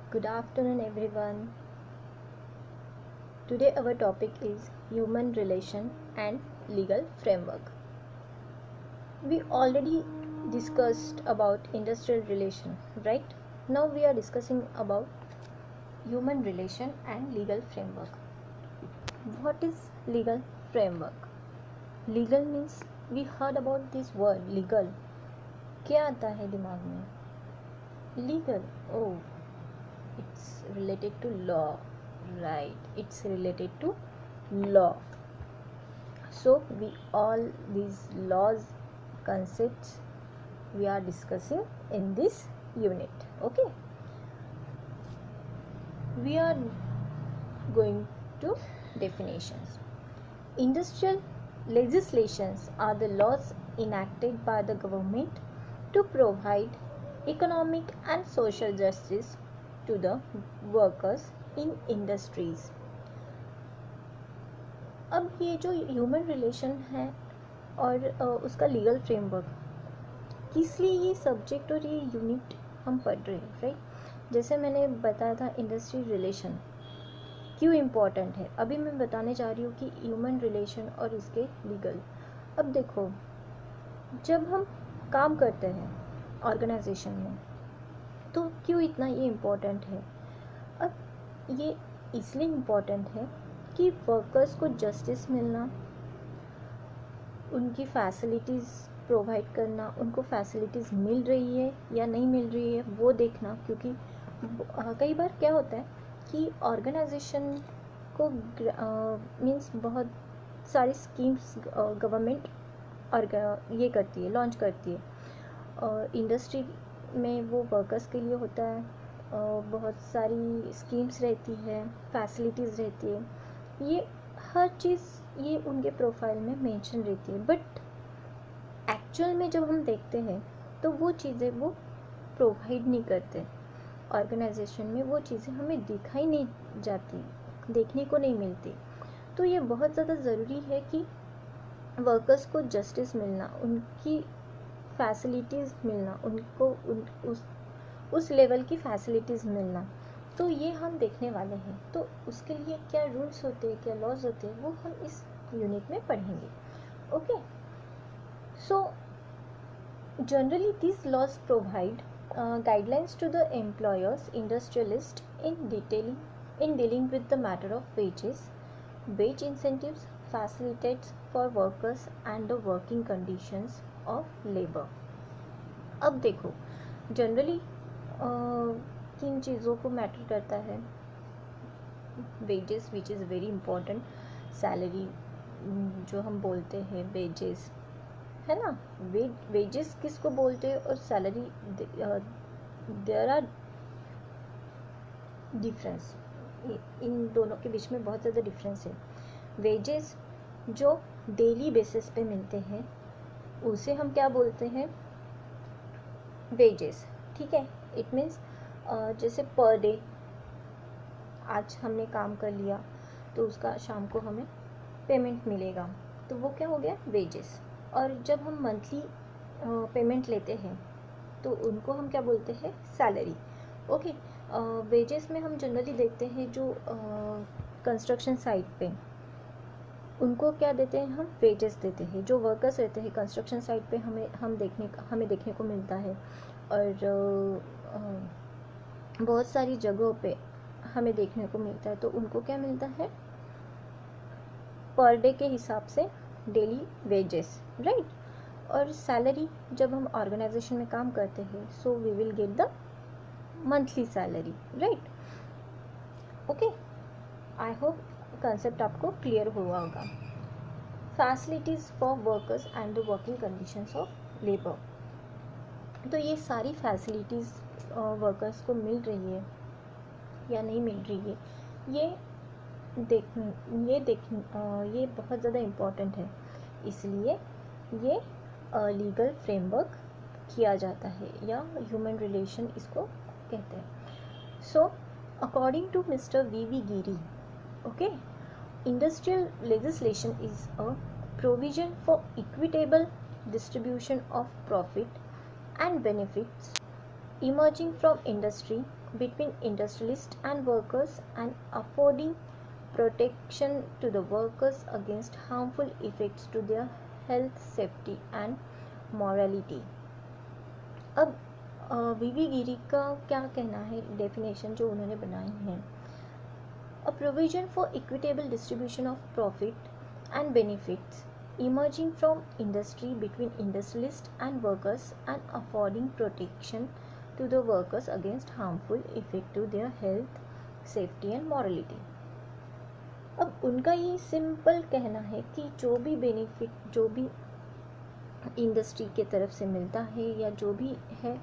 Good afternoon, everyone. Today, our topic is human relation and legal framework. We already discussed about industrial relation, right? Now, we are discussing about human relation and legal framework. What is legal framework? Legal means we heard about this word legal. क्या आता है दिमाग में? Legal. Oh, it's related to law. Right, it's related to law. So we all these laws concepts we are discussing in this unit. Okay, we are going to definitions. Industrial legislations are the laws enacted by the government to provide economic and social justice to the workers in industries. अब ये जो human relation है और उसका legal framework, किस लिए ये subject और ये यूनिट हम पढ़ रहे हैं, राइट? जैसे मैंने बताया था इंडस्ट्री रिलेशन क्यों इम्पोर्टेंट है, अभी मैं बताने जा रही हूँ कि ह्यूमन रिलेशन और इसके लीगल. अब देखो, जब हम काम करते हैं ऑर्गेनाइजेशन में तो क्यों इतना ये इम्पोर्टेंट है. अब ये इसलिए इम्पोर्टेंट है कि वर्कर्स को जस्टिस मिलना, उनकी फैसिलिटीज़ प्रोवाइड करना, उनको फैसिलिटीज़ मिल रही है या नहीं मिल रही है वो देखना. क्योंकि कई बार क्या होता है कि ऑर्गेनाइजेशन को मीन्स बहुत सारी स्कीम्स गवर्नमेंट और ये करती है, लॉन्च करती है. इंडस्ट्री में वो वर्कर्स के लिए होता है, बहुत सारी स्कीम्स रहती है, फैसिलिटीज़ रहती है, ये हर चीज़ ये उनके प्रोफाइल में मेंशन रहती है. बट एक्चुअल में जब हम देखते हैं तो वो चीज़ें वो प्रोवाइड नहीं करते. ऑर्गेनाइजेशन में वो चीज़ें हमें दिखाई नहीं जाती, देखने को नहीं मिलती. तो ये बहुत ज़्यादा ज़रूरी है कि वर्कर्स को जस्टिस मिलना, उनकी फैसिलिटीज़ मिलना, उनको उस लेवल की फैसिलिटीज़ मिलना. तो ये हम देखने वाले हैं. तो उसके लिए क्या रूल्स होते हैं, क्या लॉज होते हैं, वो हम इस यूनिट में पढ़ेंगे. Okay, so generally this laws provide guidelines to the employers industrialist in dealing with the matter of wages, wage incentives, facilitates for workers and the working conditions of labour. अब देखो, generally किन चीज़ों को matter करता है. Wages which is very important. Salary जो हम बोलते हैं वेजेस, है ना. वेजेस किसको बोलते हैं और सैलरी, देयर आर डिफरेंस. इन दोनों के बीच में बहुत ज़्यादा डिफरेंस है. वेजेस जो डेली बेसिस पे मिलते हैं उसे हम क्या बोलते हैं, वेजेस. ठीक है, इट मीन्स जैसे पर डे आज हमने काम कर लिया तो उसका शाम को हमें पेमेंट मिलेगा, तो वो क्या हो गया, वेजेस. और जब हम मंथली पेमेंट लेते हैं तो उनको हम क्या बोलते हैं, सैलरी. ओके, वेजेस में हम जनरली देखते हैं जो कंस्ट्रक्शन साइट पे उनको क्या देते हैं, हम वेजेस देते हैं. जो वर्कर्स रहते हैं कंस्ट्रक्शन साइट पे हमें देखने को मिलता है. और बहुत सारी जगहों पे हमें देखने को मिलता है, तो उनको क्या मिलता है, पर डे के हिसाब से डेली वेजेस, राइट. और सैलरी जब हम ऑर्गेनाइजेशन में काम करते हैं so we will get the monthly salary, right. Okay, I hope concept आपको क्लियर हुआ होगा. Facilities for workers and the working conditions of labour. तो ये सारी फैसिलिटीज़ वर्कर्स को मिल रही है या नहीं मिल रही है, ये बहुत ज़्यादा इम्पॉर्टेंट है. इसलिए ये लीगल फ्रेमवर्क किया जाता है या ह्यूमन रिलेशन इसको कहते हैं. So according to mister V Giri, okay, industrial legislation is a provision for equitable distribution of profit and benefits emerging from industry between industrialists and workers and affording protection to the workers against harmful effects to their health, safety and morality. अब वीवी गिरी का क्या कहना है, definition जो उन्होंने बनाई है, a provision for equitable distribution of profit and benefits emerging from industry between industrialists and workers and affording protection to the workers against harmful effect to their health, safety and morality. अब उनका ये simple कहना है कि जो भी benefit, जो भी इंडस्ट्री के तरफ से मिलता है या जो भी है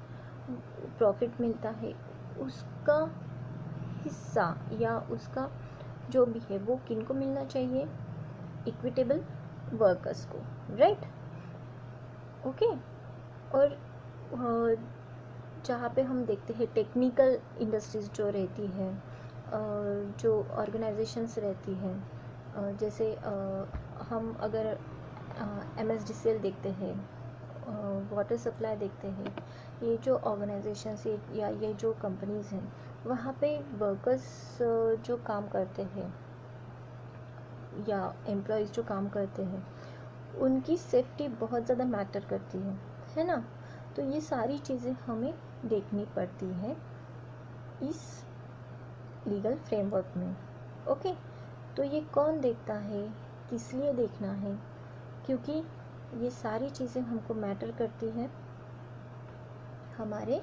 प्रॉफिट मिलता है, उसका हिस्सा या उसका जो भी है वो किन को मिलना चाहिए, इक्विटेबल वर्कर्स को, राइट, ओके। और जहाँ पे हम देखते हैं टेक्निकल इंडस्ट्रीज जो रहती है, जो ऑर्गेनाइजेशंस रहती हैं, जैसे हम अगर MSDCL देखते हैं, वाटर सप्लाई देखते हैं, ये जो ऑर्गेनाइजेशंस या ये जो कंपनीज़ हैं, वहाँ पे वर्कर्स जो काम करते हैं या एम्प्लॉयज़ जो काम करते हैं, उनकी सेफ्टी बहुत ज़्यादा मैटर करती है ना। तो ये सारी चीज़ें हमें देखनी पड़ती हैं इस लीगल फ्रेमवर्क में, ओके। तो ये कौन देखता है, किस लिए देखना है, क्योंकि ये सारी चीज़ें हमको मैटर करती हैं हमारे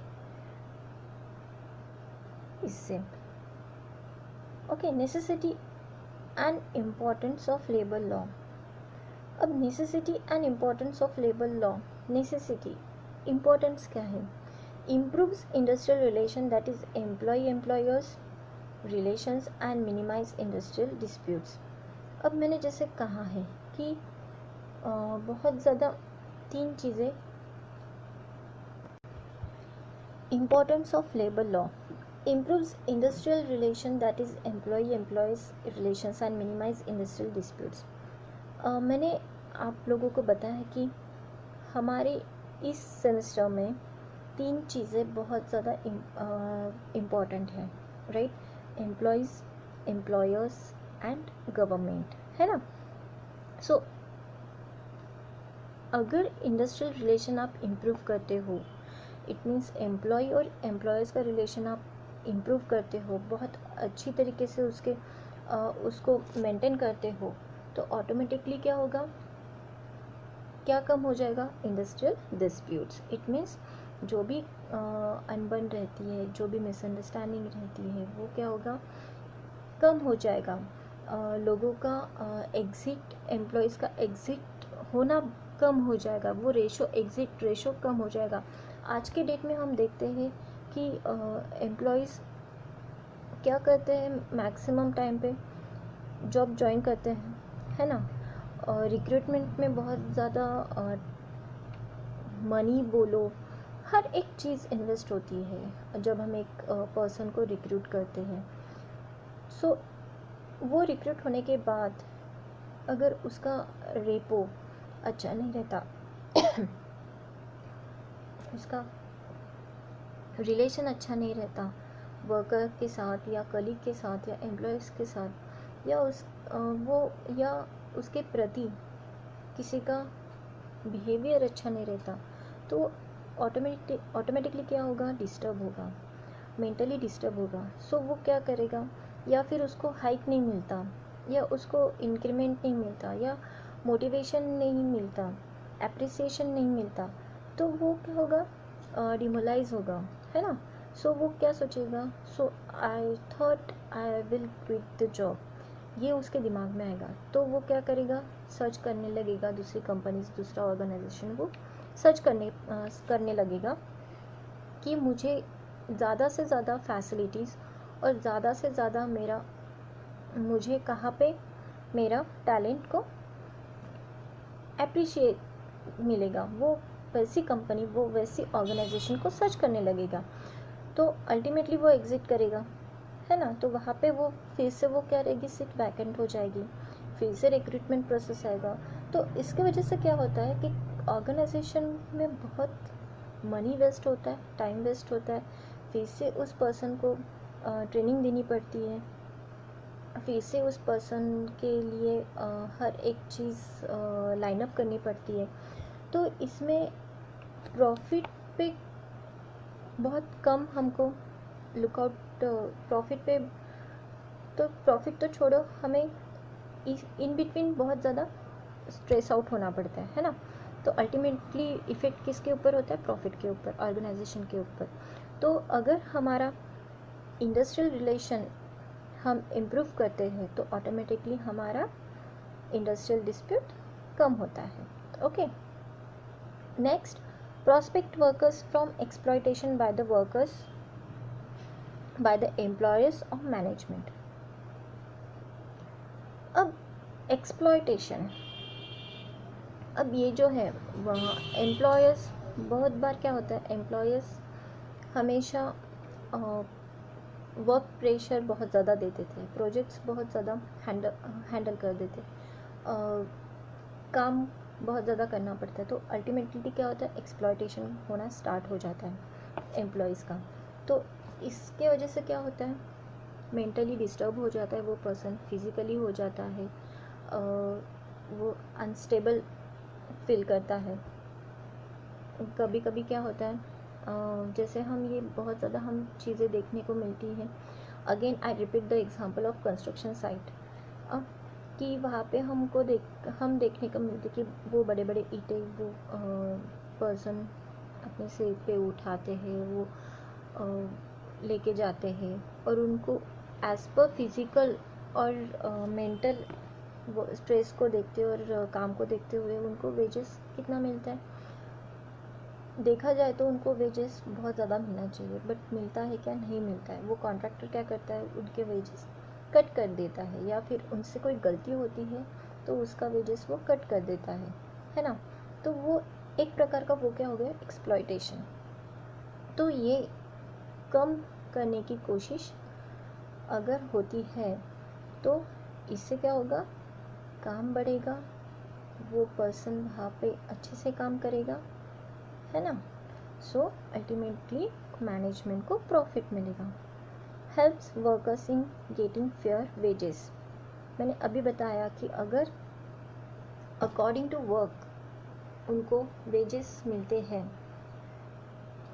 इससे, okay. Necessity and importance of labour law. अब necessity and importance of labour law, necessity, importance क्या है, improves industrial relation, that is employ employers relations and minimise industrial disputes. अब मैंने जैसे कहा है कि बहुत ज़्यादा तीन चीज़ें, importance of labour law, improves industrial relation, that is employee employees relations and minimize industrial disputes. मैंने आप लोगों को बताया है कि हमारे इस सेमेस्टर में तीन चीज़ें बहुत ज़्यादा इम्पॉर्टेंट हैं, right, employees, employers and government, है ना। सो अगर इंडस्ट्रियल रिलेशन आप इम्प्रूव करते हो, इट मीन्स एम्प्लॉय और एम्प्लॉयर्स का रिलेशन आप इम्प्रूव करते हो, बहुत अच्छी तरीके से उसको मेंटेन करते हो, तो ऑटोमेटिकली क्या होगा, क्या कम हो जाएगा, इंडस्ट्रियल डिस्प्यूट्स। इट मीन्स जो भी अनबन रहती है, जो भी मिसअंडरस्टैंडिंग रहती है, वो क्या होगा, कम हो जाएगा। लोगों का एग्ज़िट, एम्प्लॉयज़ का एग्ज़िट होना कम हो जाएगा, वो रेशो, एग्ज़िट रेशो कम हो जाएगा। आज के डेट में हम देखते हैं कि एम्प्लॉयज़ क्या करते हैं, मैक्सिमम टाइम पे जॉब ज्वाइन करते हैं, है ना, और रिक्रूटमेंट में बहुत ज़्यादा मनी बोलो, हर एक चीज़ इन्वेस्ट होती है जब हम एक पर्सन को रिक्रूट करते हैं। सो वो रिक्रूट होने के बाद अगर उसका रेपो अच्छा नहीं रहता उसका रिलेशन अच्छा नहीं रहता वर्कर के साथ या कलीग के साथ या एम्प्लॉयज़ के साथ, या उसके प्रति किसी का बिहेवियर अच्छा नहीं रहता, तो ऑटोमेटिकली क्या होगा, डिस्टर्ब होगा, मेंटली डिस्टर्ब होगा। सो वो क्या करेगा, या फिर उसको हाइक नहीं मिलता, या उसको इंक्रीमेंट नहीं मिलता, या मोटिवेशन नहीं मिलता, एप्रिसिएशन नहीं मिलता, तो वो क्या होगा, डिमोलाइज होगा, है ना। सो वो क्या सोचेगा, so I thought I will quit the job, ये उसके दिमाग में आएगा। तो वो क्या करेगा, सर्च करने लगेगा, दूसरी कंपनीज, दूसरा ऑर्गेनाइजेशन को सर्च करने लगेगा कि मुझे ज़्यादा से ज़्यादा फैसिलिटीज़ और ज़्यादा से ज़्यादा मुझे कहाँ पे मेरा टैलेंट को अप्रिशिएट मिलेगा। वो वैसी कंपनी, वो वैसी ऑर्गेनाइजेशन को सर्च करने लगेगा, तो अल्टीमेटली वो एग्ज़िट करेगा, है ना। तो वहाँ पे वो फिर से वो क्या रहेगी, सीट वैकेंट हो जाएगी, फिर से रिक्रूटमेंट प्रोसेस आएगा। तो इसकी वजह से क्या होता है कि ऑर्गेनाइजेशन में बहुत मनी वेस्ट होता है, टाइम वेस्ट होता है, फिर से उस पर्सन को ट्रेनिंग देनी पड़ती है, फिर से उस पर्सन के लिए हर एक चीज़ लाइन अप करनी पड़ती है। तो इसमें प्रॉफिट पे बहुत कम हमको लुकआउट, प्रॉफिट तो छोड़ो, हमें इन बिटवीन बहुत ज़्यादा स्ट्रेस आउट होना पड़ता है ना। तो अल्टीमेटली इफ़ेक्ट किसके ऊपर होता है? प्रॉफिट के ऊपर, ऑर्गेनाइजेशन के ऊपर। तो अगर हमारा इंडस्ट्रियल रिलेशन हम इम्प्रूव करते हैं तो ऑटोमेटिकली हमारा इंडस्ट्रियल डिस्प्यूट कम होता है। Okay, next, prospect workers from exploitation by the workers, by the employers और मैनेजमेंट। अब एक्सप्लॉयटेशन, अब ये जो है वहाँ एम्प्लॉयर्स, बहुत बार क्या होता है, एम्प्लॉयर्स हमेशा वर्क प्रेशर बहुत ज़्यादा देते थे, प्रोजेक्ट्स बहुत ज़्यादा हैंडल कर देते, काम बहुत ज़्यादा करना पड़ता है। तो अल्टीमेटली क्या होता है, एक्सप्लॉयटेशन होना स्टार्ट हो जाता है एम्प्लॉयज़ का। तो इसके वजह से क्या होता है, मेंटली डिस्टर्ब हो जाता है वो पर्सन, फिज़िकली हो जाता है, वो अनस्टेबल फील करता है। कभी कभी क्या होता है, जैसे हम ये बहुत ज़्यादा हम चीज़ें देखने को मिलती हैं। Again I repeat the example of construction site, कि वहाँ पे हम देखने को मिलते कि वो बड़े बड़े ईंटें वो पर्सन अपने सिर पे उठाते हैं, वो लेके जाते हैं, और उनको एज पर फिज़िकल और मेंटल वो स्ट्रेस को देखते और काम को देखते हुए उनको वेजेस कितना मिलता है? देखा जाए तो उनको वेजेस बहुत ज़्यादा मिलना चाहिए, बट मिलता है क्या? नहीं मिलता है। वो कॉन्ट्रैक्टर क्या करता है, उनके वेजेस कट कर देता है, या फिर उनसे कोई गलती होती है तो उसका वेजेस वो कट कर देता है ना। तो वो एक प्रकार का वो क्या हो गया, एक्सप्लॉयटेशन। तो ये कम करने की कोशिश अगर होती है तो इससे क्या होगा, काम बढ़ेगा, वो पर्सन वहाँ पे अच्छे से काम करेगा, है ना। सो अल्टीमेटली मैनेजमेंट को प्रॉफिट मिलेगा। Helps workers in getting fair wages. मैंने अभी बताया कि अगर अकॉर्डिंग टू वर्क उनको वेजेस मिलते हैं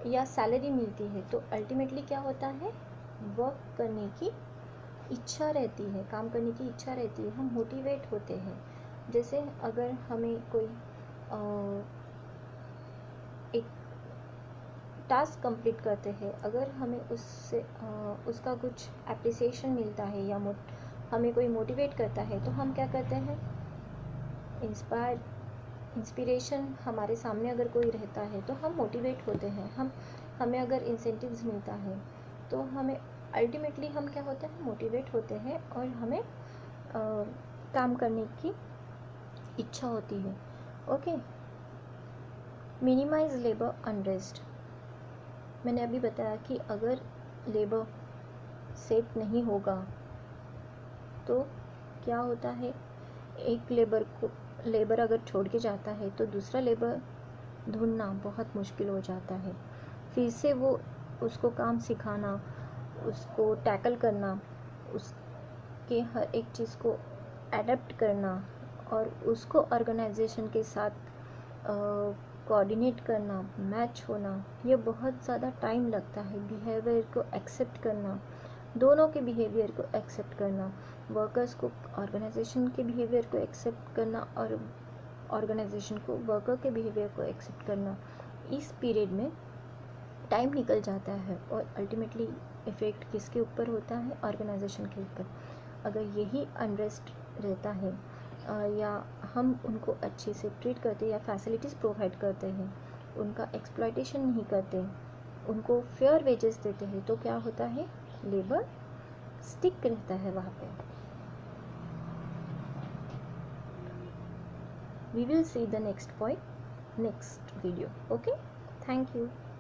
या सैलरी मिलती है तो अल्टीमेटली क्या होता है, वर्क करने की इच्छा रहती है, काम करने की इच्छा रहती है, हम मोटिवेट होते हैं। जैसे अगर हमें कोई एक टास्क कंप्लीट करते हैं, अगर हमें उससे उसका कुछ एप्रिसिएशन मिलता है या हमें कोई मोटिवेट करता है तो हम क्या करते हैं, इंस्पिरेशन हमारे सामने अगर कोई रहता है तो हम मोटिवेट होते हैं। हमें अगर इंसेंटिव्स मिलता है तो हमें अल्टीमेटली हम क्या होते हैं, मोटिवेट होते हैं और हमें काम करने की इच्छा होती है। Okay, minimise labour unrest. मैंने अभी बताया कि अगर लेबर सेट नहीं होगा तो क्या होता है, एक लेबर अगर छोड़ के जाता है तो दूसरा लेबर ढूंढना बहुत मुश्किल हो जाता है। फिर से वो उसको काम सिखाना, उसको टैकल करना, उसके हर एक चीज़ को एडेप्ट करना और उसको ऑर्गेनाइजेशन के साथ कोऑर्डिनेट करना, मैच होना, ये बहुत ज़्यादा टाइम लगता है। बिहेवियर को एक्सेप्ट करना, दोनों के बिहेवियर को एक्सेप्ट करना, वर्कर्स को ऑर्गेनाइजेशन के बिहेवियर को एक्सेप्ट करना और ऑर्गेनाइजेशन को वर्कर के बिहेवियर को एक्सेप्ट करना, इस पीरियड में टाइम निकल जाता है और अल्टीमेटली इफ़ेक्ट किसके ऊपर होता है, ऑर्गेनाइजेशन के ऊपर। अगर यही अनरेस्ट रहता है या हम उनको अच्छे से ट्रीट करते हैं या फैसिलिटीज़ प्रोवाइड करते हैं, उनका एक्सप्लॉयटेशन नहीं करते, उनको फेयर वेजेस देते हैं, तो क्या होता है, लेबर स्टिक रहता है वहाँ पे। We will see the next point next video. Okay, thank you.